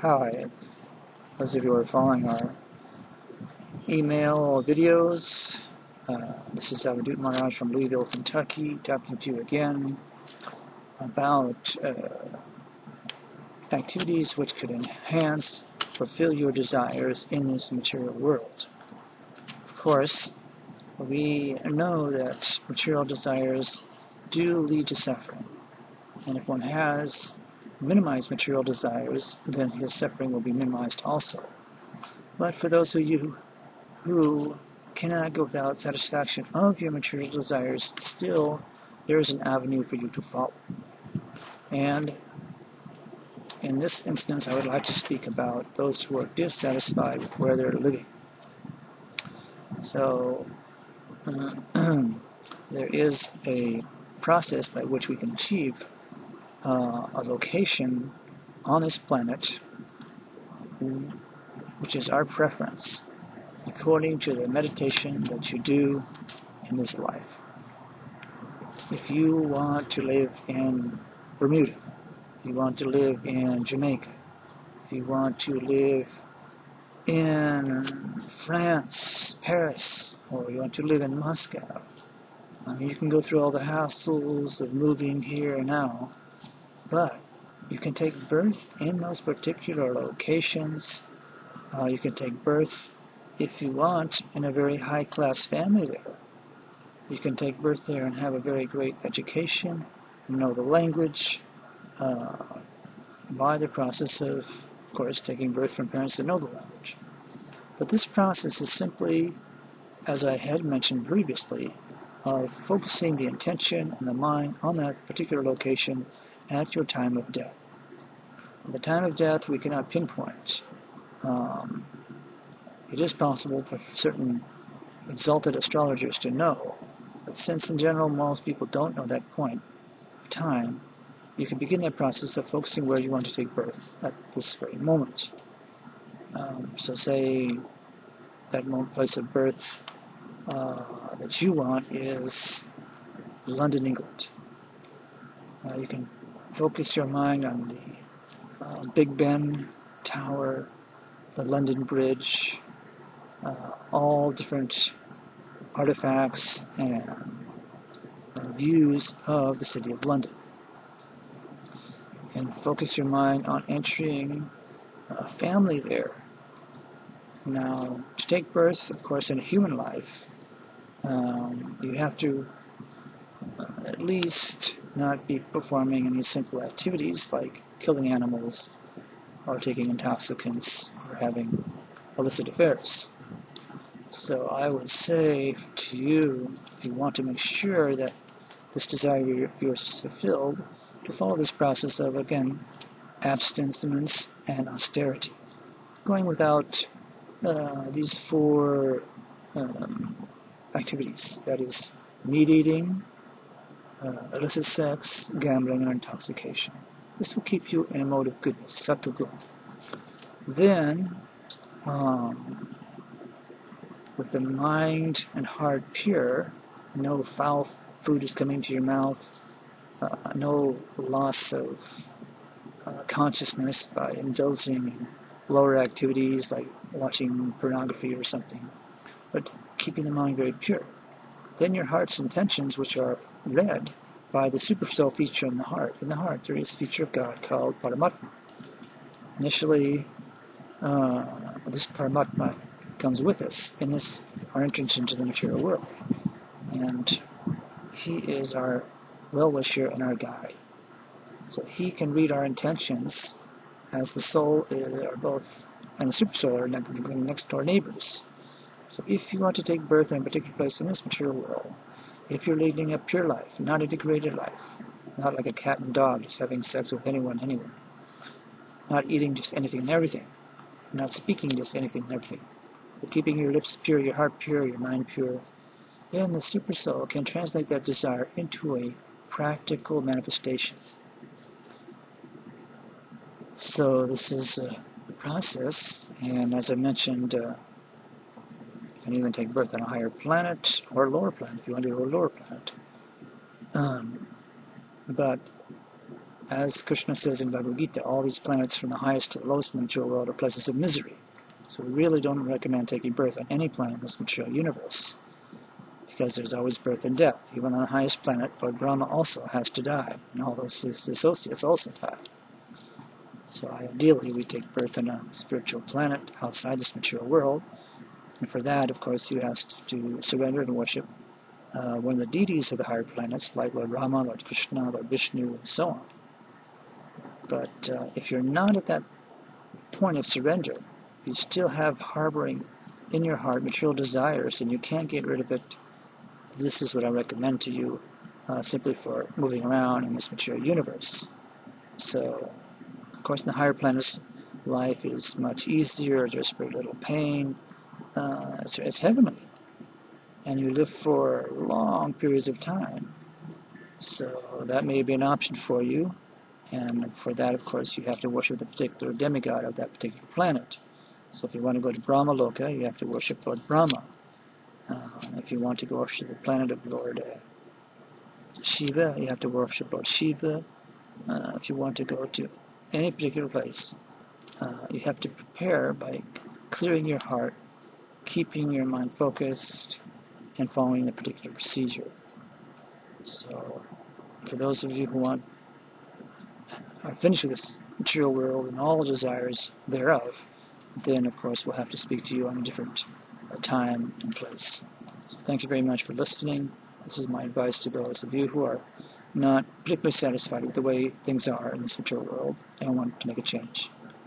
Hi, those of you who are following our email videos. This is Avadut Maharaj from Louisville, Kentucky, talking to you again about activities which could enhance, fulfill your desires in this material world. Of course, we know that material desires do lead to suffering, and if one has minimized material desires, then his suffering will be minimized also. But for those of you who cannot go without satisfaction of your material desires, still there is an avenue for you to follow. And in this instance, I would like to speak about those who are dissatisfied with where they're living. So there is a process by which we can achieve a location on this planet which is our preference according to the meditation that you do in this life. If you want to live in Bermuda, if you want to live in Jamaica, if you want to live in France, Paris, or you want to live in Moscow, you can go through all the hassles of moving here and now, but you can take birth in those particular locations. You can take birth, if you want, in a very high-class family there. You can take birth there and have a very great education, know the language, by the process of course, taking birth from parents that know the language. But this process is simply, as I had mentioned previously, of focusing the intention and the mind on that particular location at your time of death. At the time of death, we cannot pinpoint. It is possible for certain exalted astrologers to know, but since in general most people don't know that point of time, you can begin that process of focusing where you want to take birth at this very moment. So say that place of birth that you want is London, England. You can focus your mind on the Big Ben Tower, the London Bridge, all different artifacts and views of the city of London. And focus your mind on entering a family there. Now, to take birth, of course, in a human life, you have to at least not be performing any sinful activities like killing animals or taking intoxicants or having illicit affairs. So I would say to you, if you want to make sure that this desire of yours is fulfilled, to follow this process of, again, abstinence and austerity. Going without these four activities, that is, meat eating, illicit sex, gambling, and intoxication. This will keep you in a mode of goodness, sattva. Then, with the mind and heart pure, no foul food is coming to your mouth, no loss of consciousness by indulging in lower activities like watching pornography or something, but keeping the mind very pure. Then your heart's intentions, which are read by the supercell feature in the heart. In the heart, there is a feature of God called Paramatma. Initially, this Paramatma comes with us in our entrance into the material world, and he is our well-wisher and our guide. So he can read our intentions, as the soul are both, and the supersoul are next door neighbors. So if you want to take birth in a particular place in this material world, if you're leading a pure life, not a degraded life, not like a cat and dog just having sex with anyone, anywhere, not eating just anything and everything, not speaking just anything and everything, but keeping your lips pure, your heart pure, your mind pure, then the supersoul can translate that desire into a practical manifestation. So this is the process, and as I mentioned, you can even take birth on a higher planet or a lower planet if you want to go to a lower planet. But as Krishna says in Bhagavad Gita, all these planets from the highest to the lowest in the material world are places of misery. So we really don't recommend taking birth on any planet in this material universe, because there's always birth and death. Even on the highest planet, Lord Brahma also has to die, and all those his associates also die. So ideally, we take birth on a spiritual planet outside this material world, and for that, of course, you have to surrender and worship one of the deities of the higher planets, like Lord Rama, Lord Krishna, Lord Vishnu, and so on. But if you're not at that point of surrender, you still have harboring in your heart material desires, and you can't get rid of it. This is what I recommend to you, simply for moving around in this material universe. So, of course, in the higher planets, life is much easier. There's very little pain. It's heavenly, and you live for long periods of time. So that may be an option for you, and for that, of course, you have to worship the particular demigod of that particular planet. So if you want to go to Brahma Loka, you have to worship Lord Brahma. If you want to go worship the planet of Lord Shiva, you have to worship Lord Shiva. If you want to go to any particular place, you have to prepare by clearing your heart, keeping your mind focused, and following the particular procedure. So, for those of you who are finished with this material world and all the desires thereof, then, of course, we'll have to speak to you on a different time and place. So thank you very much for listening. This is my advice to those of you who are not particularly satisfied with the way things are in this material world and want to make a change.